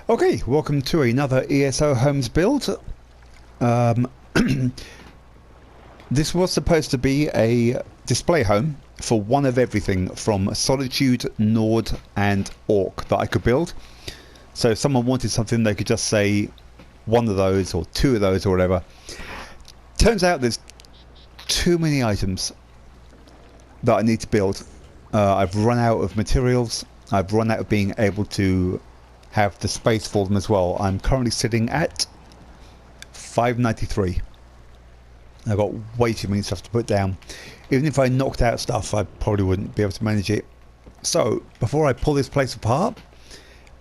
Okay, welcome to another ESO Homes build. This was supposed to be a display home for one of everything from Solitude, Nord and Orc that I could build. So if someone wanted something, they could just say one of those or two of those or whatever. Turns out there's too many items that I need to build. I've run out of materials. I've run out of being able to have the space for them as well. I'm currently sitting at 593. I've got way too many stuff to put down. Even if I knocked out stuff, I probably wouldn't be able to manage it. So before I pull this place apart,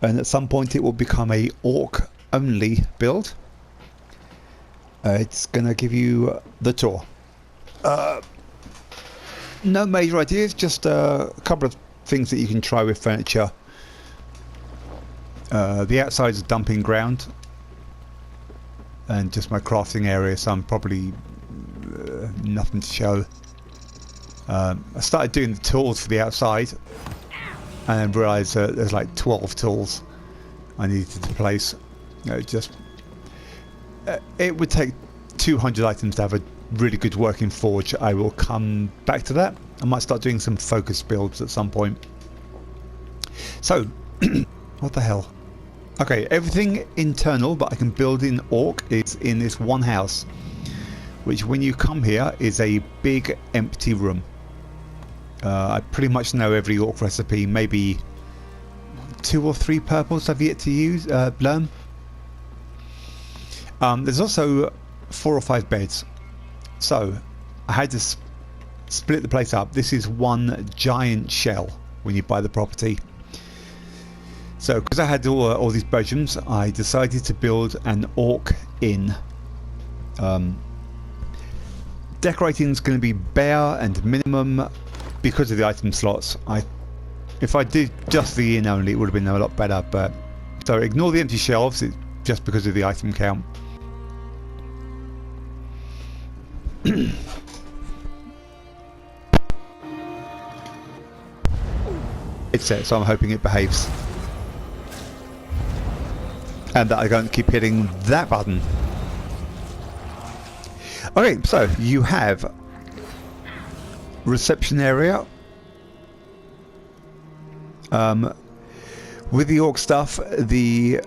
and at some point it will become a orc only build, it's gonna give you the tour. No major ideas, just a couple of things that you can try with furniture. The outside is a dumping ground and just my crafting area, so I'm probably nothing to show. I started doing the tools for the outside and then realised there's like 12 tools I needed to place. It would take 200 items to have a really good working forge. I will come back to that. I might start doing some focus builds at some point. So what the hell? Okay, everything internal that I can build in Orc is in this one house, which when you come here is a big empty room. I pretty much know every Orc recipe, maybe 2 or 3 purples I've yet to learn. There's also 4 or 5 beds, so I had to split the place up. This is one giant shell when you buy the property. So because I had all these bedrooms, I decided to build an Orc inn. Decorating is going to be bare and minimum because of the item slots. If I did just the inn only, it would have been a lot better. But so ignore the empty shelves. It's just because of the item count. It's set, so I'm hoping it behaves. And that I don't keep hitting that button. Okay, so you have reception area. With the Orc stuff, the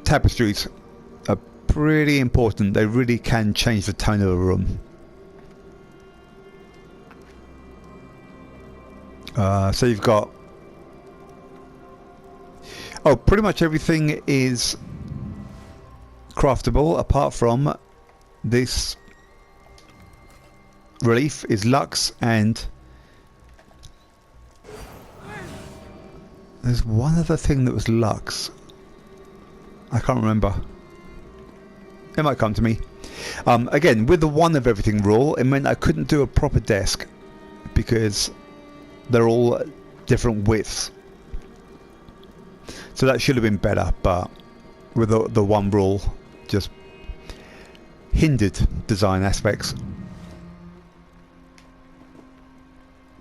tapestries are pretty important. They really can change the tone of a room. So you've got... Oh, pretty much everything is craftable apart from this relief is Lux, and there's one other thing that was Lux. I can't remember. It might come to me. Again, with the one of everything rule, it meant I couldn't do a proper desk because they're all different widths. So that should have been better, but with the one rule, just hindered design aspects.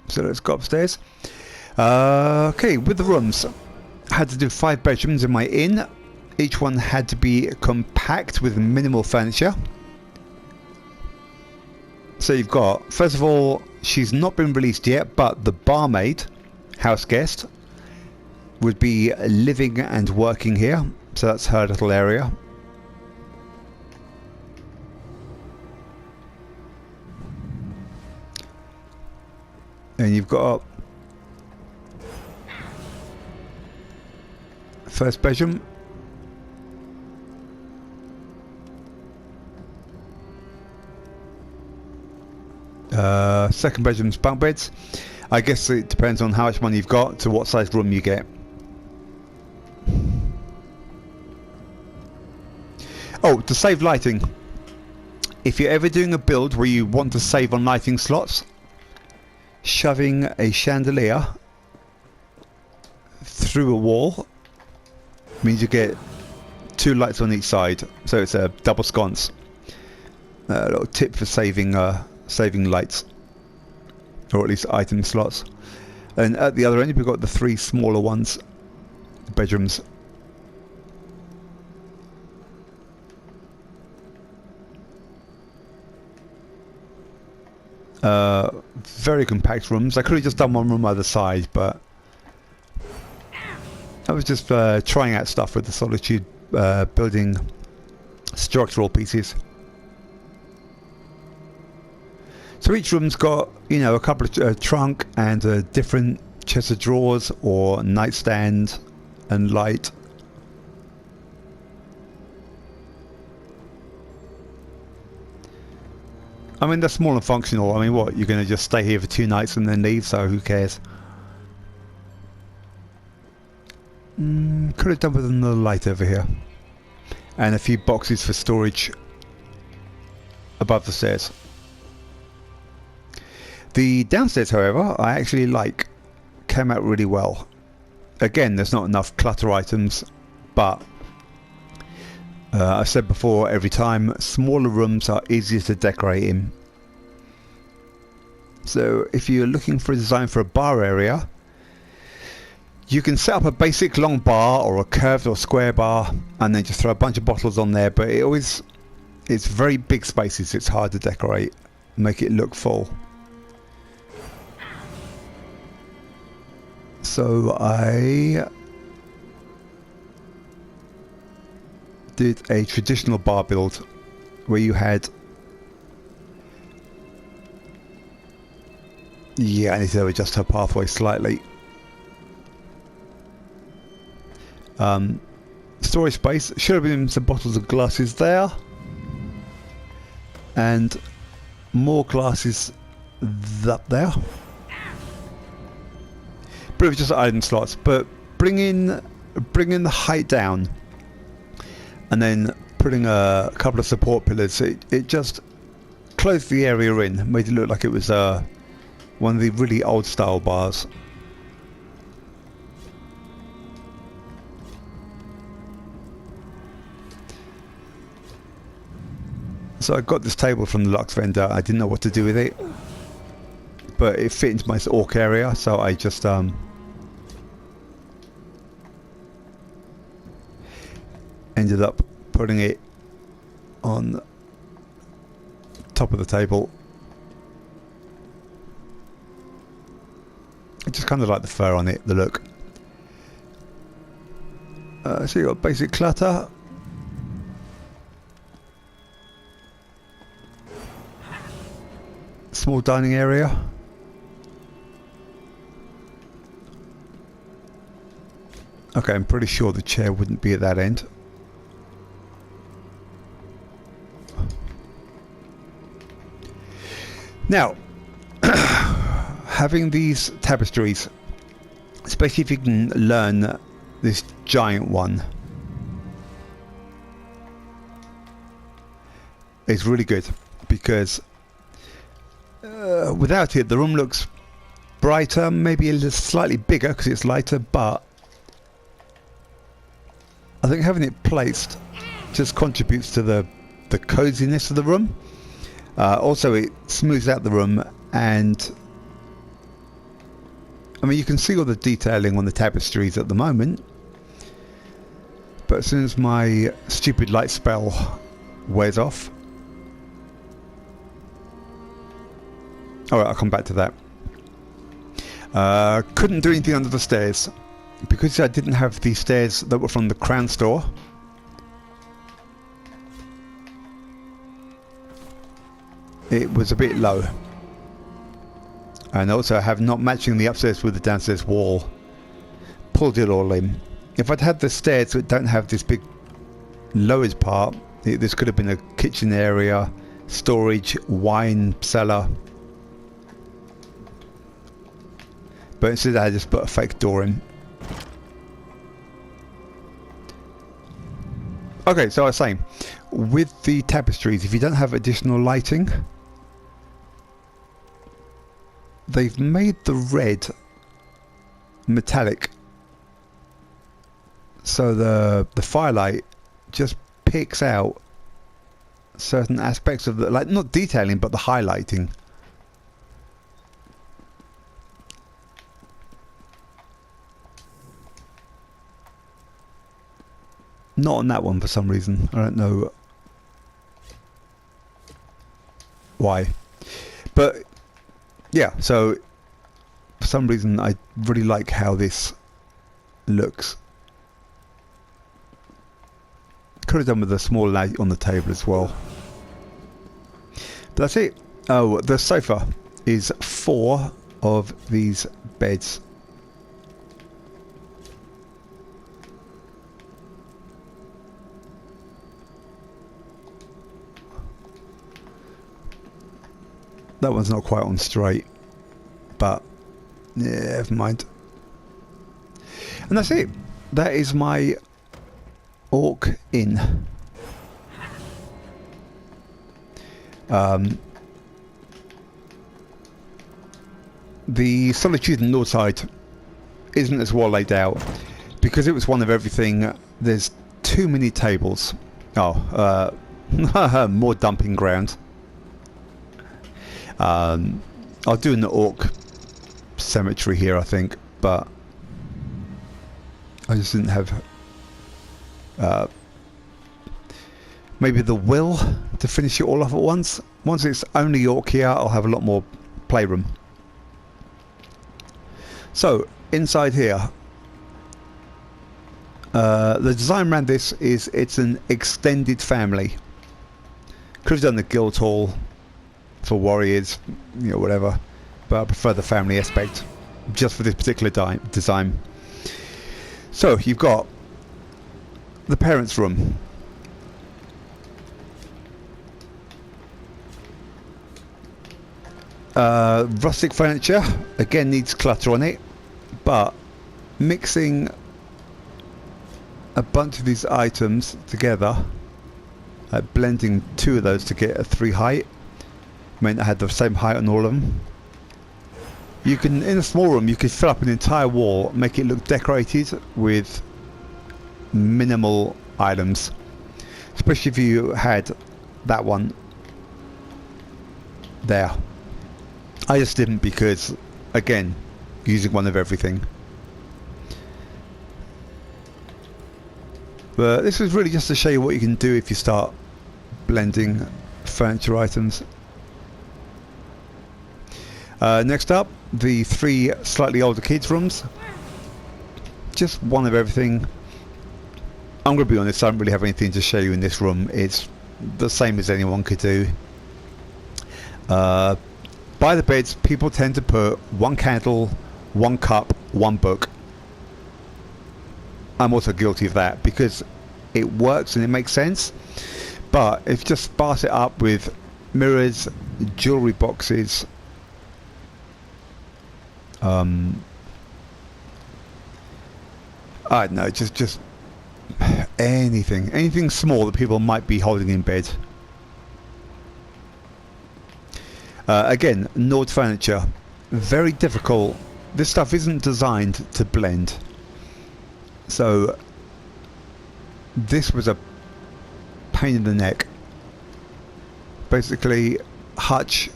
So let's go upstairs. Okay, with the rooms, I had to do 5 bedrooms in my inn. Each one had to be compact with minimal furniture. So you've got, first of all, she's not been released yet, but the barmaid, house guest, would be living and working here. So that's her little area. And you've got first bedroom. Second bedroom's bunk beds. I guess it depends on how much money you've got to what size room you get. Oh, to save lighting, if you're ever doing a build where you want to save on lighting slots, shoving a chandelier through a wall means you get 2 lights on each side, so it's a double sconce. A little tip for saving lights, or at least item slots. And at the other end we've got the 3 smaller ones, bedrooms. Very compact rooms. I could have just done one room either side, but I was just trying out stuff with the Solitude, building structural pieces. So each room's got, you know, a couple of trunk and a different chest of drawers or nightstand and light. I mean, they're small and functional. I mean, what, you're going to just stay here for 2 nights and then leave, so who cares? Could have done with another light over here. And a few boxes for storage above the stairs. The downstairs, however, I actually like. Came out really well. Again, there's not enough clutter items, but I've said before, every time, smaller rooms are easier to decorate in. So if you're looking for a design for a bar area, you can set up a basic long bar or a curved or square bar and then just throw a bunch of bottles on there, but it's very big spaces. It's hard to decorate, make it look full. So I did a traditional bar build where you had, I need to adjust her pathway slightly. Storage space, should have been some bottles of glasses there, and more glasses up there. But it was just item slots. But bringing the height down, and then putting a couple of support pillars, it just closed the area in, made it look like it was one of the really old style bars. So I got this table from the Lux vendor. I didn't know what to do with it, but it fit into my orc area, so I just ended up putting it on top of the table. I just kind of like the fur on it, the look. So you got basic clutter. Small dining area. Okay, I'm pretty sure the chair wouldn't be at that end. Now, having these tapestries, especially if you can learn this giant one, is really good, because without it the room looks brighter, maybe a little slightly bigger because it's lighter, but I think having it placed just contributes to the coziness of the room. Also, it smooths out the room, and I mean, you can see all the detailing on the tapestries at the moment, but as soon as my stupid light spell wears off, alright, I'll come back to that. Couldn't do anything under the stairs because I didn't have the stairs that were from the Crown store. It was a bit low, and also I have not matching the upstairs with the downstairs wall. Pulled it all in. If I'd had the stairs that don't have this big lowered part, this could have been a kitchen area, storage, wine cellar. But instead I just put a fake door in. Okay, so I was saying, with the tapestries, if you don't have additional lighting, they've made the red metallic, so the firelight just picks out certain aspects of the, like, not detailing, but the highlighting. Not on that one for some reason. I don't know why. But yeah, so for some reason I really like how this looks. Could have done with a small light on the table as well. But that's it. Oh, the sofa is 4 of these beds. That one's not quite on straight, but yeah, never mind. And that's it. That is my Orc Inn. The Solitude and North side isn't as well laid out because it was one of everything. There's too many tables. Oh, more dumping ground. I'll do an Orc cemetery here, I think, but I just didn't have maybe the will to finish it all off at once. Once it's only Orc here, I'll have a lot more playroom. So inside here, the design around this is it's an extended family. Could have done the guild hall for warriors, you know, whatever, but I prefer the family aspect just for this particular design. So you've got the parents' room. Rustic furniture, again needs clutter on it, but mixing a bunch of these items together, blending 2 of those to get a 3 height, meant I had the same height on all of them. You can, in a small room, you could fill up an entire wall, make it look decorated with minimal items, especially if you had that one there. I just didn't because, again, using one of everything. But this is really just to show you what you can do if you start blending furniture items. Next up, the 3 slightly older kids' rooms. Just one of everything. I'm going to be honest, I don't really have anything to show you in this room. It's the same as anyone could do. By the beds, people tend to put 1 candle, 1 cup, 1 book. I'm also guilty of that because it works and it makes sense. But if you just sparse it up with mirrors, jewellery boxes, I don't know, just anything small that people might be holding in bed. Again, Nord furniture, very difficult. This stuff isn't designed to blend, so this was a pain in the neck. Basically, hutch,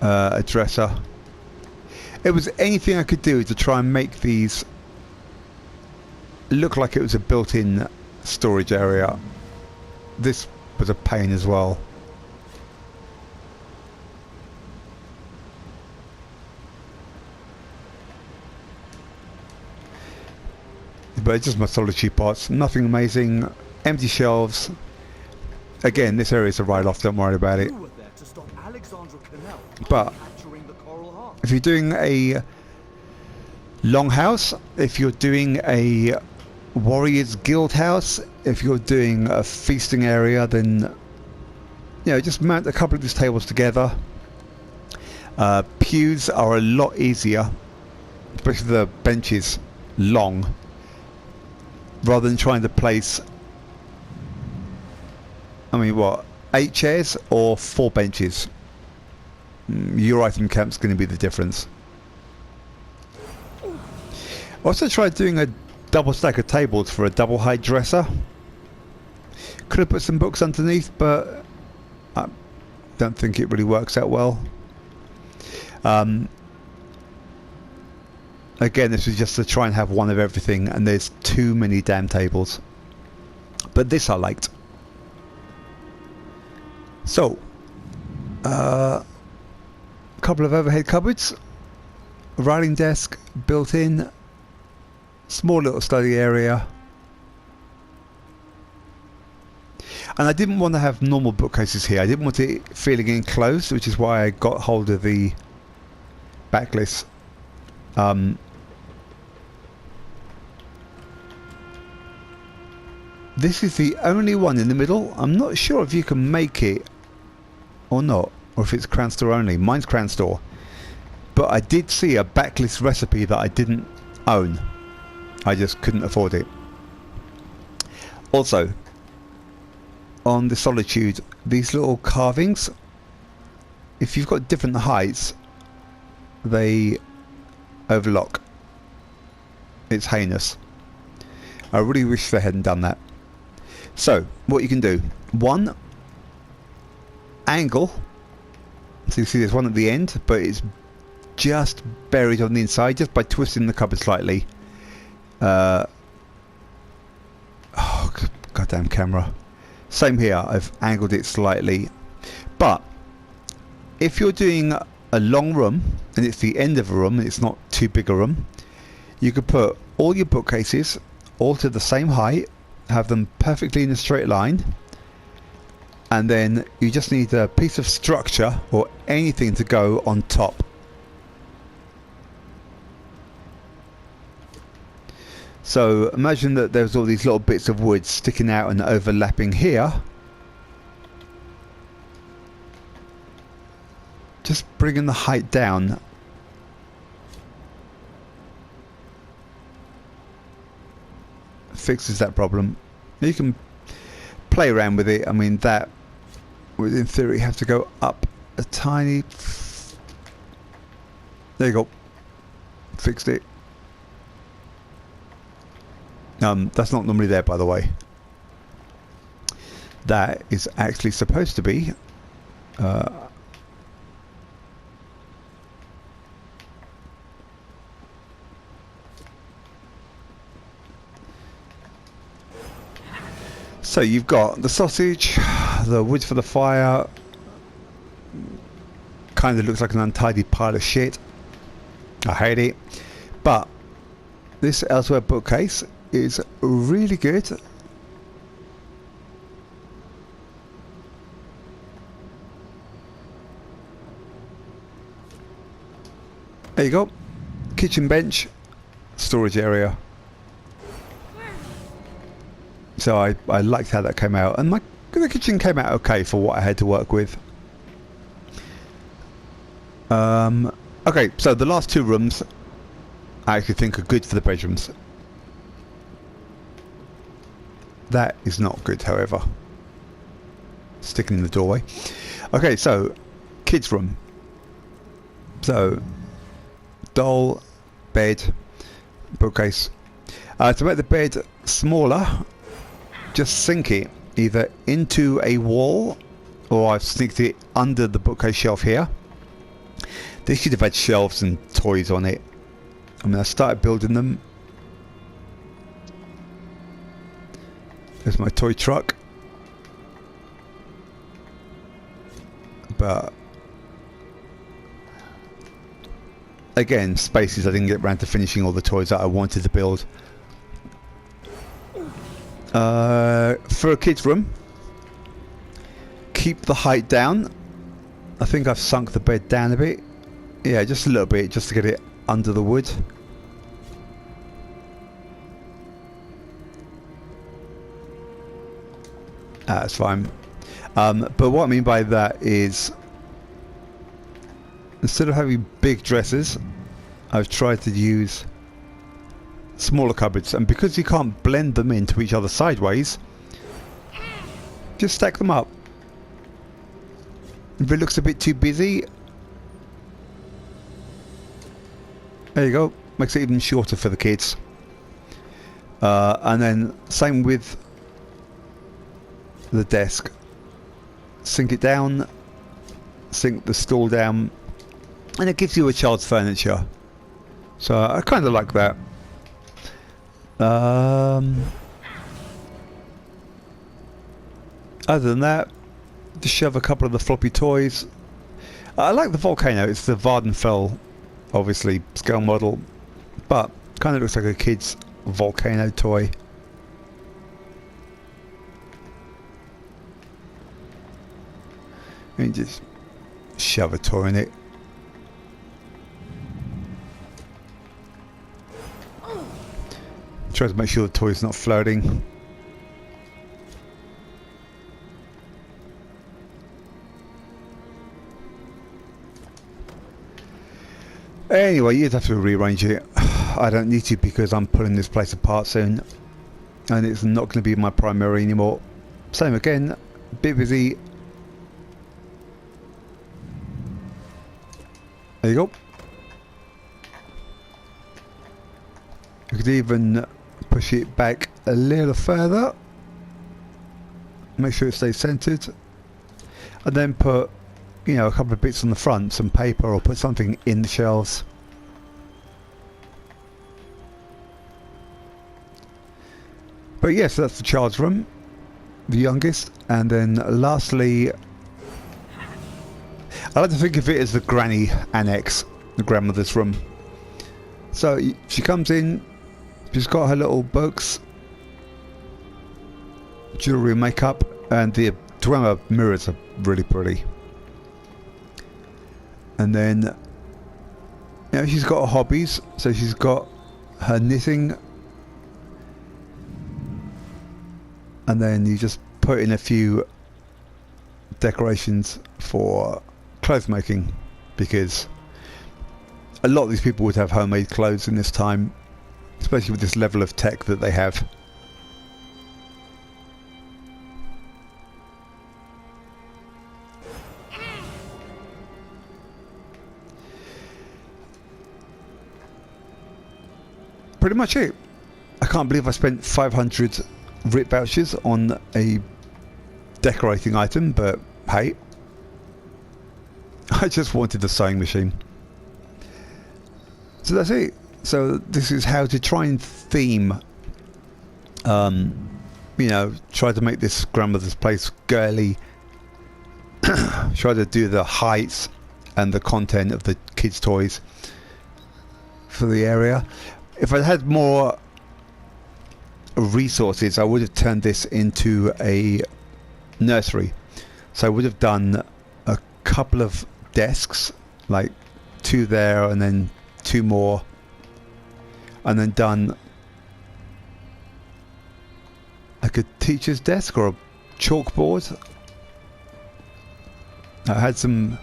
a dresser. It was anything I could do to try and make these look like it was a built-in storage area. This was a pain as well. But it's just my Solitude parts, nothing amazing. Empty shelves. Again, this area is a write-off, don't worry about it. But if you're doing a longhouse, if you're doing a warriors guild house, if you're doing a feasting area, then you know, just mount a couple of these tables together. Pews are a lot easier, especially the benches long, rather than trying to place, I mean, what, 8 chairs or 4 benches. Your item camp's going to be the difference. I also tried doing a double stack of tables for a double height dresser. Could have put some books underneath, but I don't think it really works out well. Again, this was just to try and have one of everything, and there's too many damn tables. But this I liked. So, A couple of overhead cupboards, a writing desk built in, small little study area. And I didn't want to have normal bookcases here. I didn't want it feeling enclosed, which is why I got hold of the backlist. This is the only one in the middle. I'm not sure if you can make it or not, or if it's Crown Store only. Mine's Crown Store. But I did see a backlist recipe that I didn't own. I just couldn't afford it. Also, on the Solitude, these little carvings, if you've got different heights, they overlock. It's heinous. I really wish they hadn't done that. So, what you can do, one, angle. So you see there's one at the end, but it's just buried on the inside, just by twisting the cupboard slightly. Oh, goddamn camera. Same here, I've angled it slightly. But if you're doing a long room and it's the end of a room and it's not too big a room, you could put all your bookcases all to the same height, have them perfectly in a straight line, and then you just need a piece of structure or anything to go on top. So imagine that there's all these little bits of wood sticking out and overlapping here. Just bringing the height down. Fixes that problem. You can play around with it. I mean, that would in theory have to go up a tiny... There you go. Fixed it. That's not normally there, by the way. That is actually supposed to be so you've got the sausage, the wood for the fire. Kind of looks like an untidy pile of shit. I hate it. But this Elsewhere bookcase is really good. There you go. Kitchen bench, storage area. So I liked how that came out, and the kitchen came out okay for what I had to work with. Okay, so the last two rooms I actually think are good for the bedrooms. That is not good, however. Sticking in the doorway. Okay, so kids' room. So doll, bed, bookcase. To make the bed smaller, just sink it either into a wall, or I've sneaked it under the bookcase shelf here. They should have had shelves and toys on it. I mean, I started building them. There's my toy truck. But again, spaces, I didn't get around to finishing all the toys that I wanted to build. For a kid's room, keep the height down. I think I've sunk the bed down a bit. Yeah, just a little bit, just to get it under the wood. That's fine. But what I mean by that is, instead of having big dressers, I've tried to use smaller cupboards, and because you can't blend them into each other sideways, just stack them up. If it looks a bit too busy, there you go, makes it even shorter for the kids. And then same with the desk. Sink it down, sink the stool down, and it gives you a child's furniture. So I kind of like that. Other than that, just shove a couple of the floppy toys I like the volcano. It's the Vardenfell, obviously, scale model, but kind of looks like a kid's volcano toy. And just shove a toy in it. Try to make sure the toy's not floating. Anyway, you'd have to rearrange it. I don't need to because I'm pulling this place apart soon. And it's not going to be my primary anymore. Same again, a bit busy. There you go. You could even push it back a little further. Make sure it stays centered. And then put, you know, a couple of bits on the front, some paper, or put something in the shelves. But yes, that's the child's room, the youngest. And then lastly, I like to think of it as the granny annex, the grandmother's room. So she comes in, she's got her little books, jewellery, makeup, and the dwemer mirrors are really pretty. And then, you know, she's got her hobbies, so she's got her knitting, and then you just put in a few decorations for clothes making, because a lot of these people would have homemade clothes in this time, especially with this level of tech that they have. Pretty much it. I can't believe I spent 500 RIP vouchers on a decorating item, but hey, I just wanted a sewing machine. So that's it. So this is how to try and theme, you know, try to make this grandmother's place girly. Try to do the heights and the content of the kids' toys for the area. If I had more resources, I would have turned this into a nursery. So I would have done a couple of desks, like 2 there and then 2 more, and then done like a teacher's desk or a chalkboard. I had some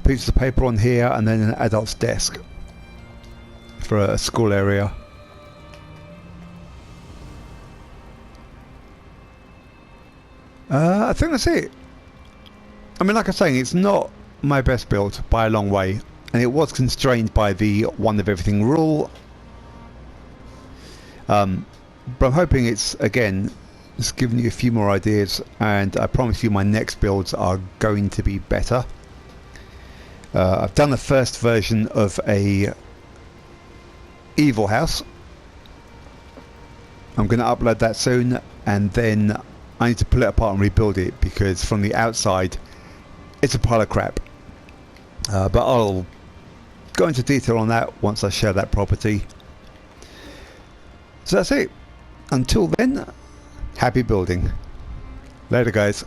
pieces of paper on here, and then an adult's desk for a school area. I think that's it. I mean, like I'm saying, it's not my best build by a long way, and it was constrained by the one of everything rule. But I'm hoping it's, again, just giving you a few more ideas, and I promise you my next builds are going to be better. I've done the first version of a evil house. I'm going to upload that soon, and then I need to pull it apart and rebuild it, because from the outside it's a pile of crap. But I'll go into detail on that once I share that property. So that's it. Until then, happy building. Later, guys.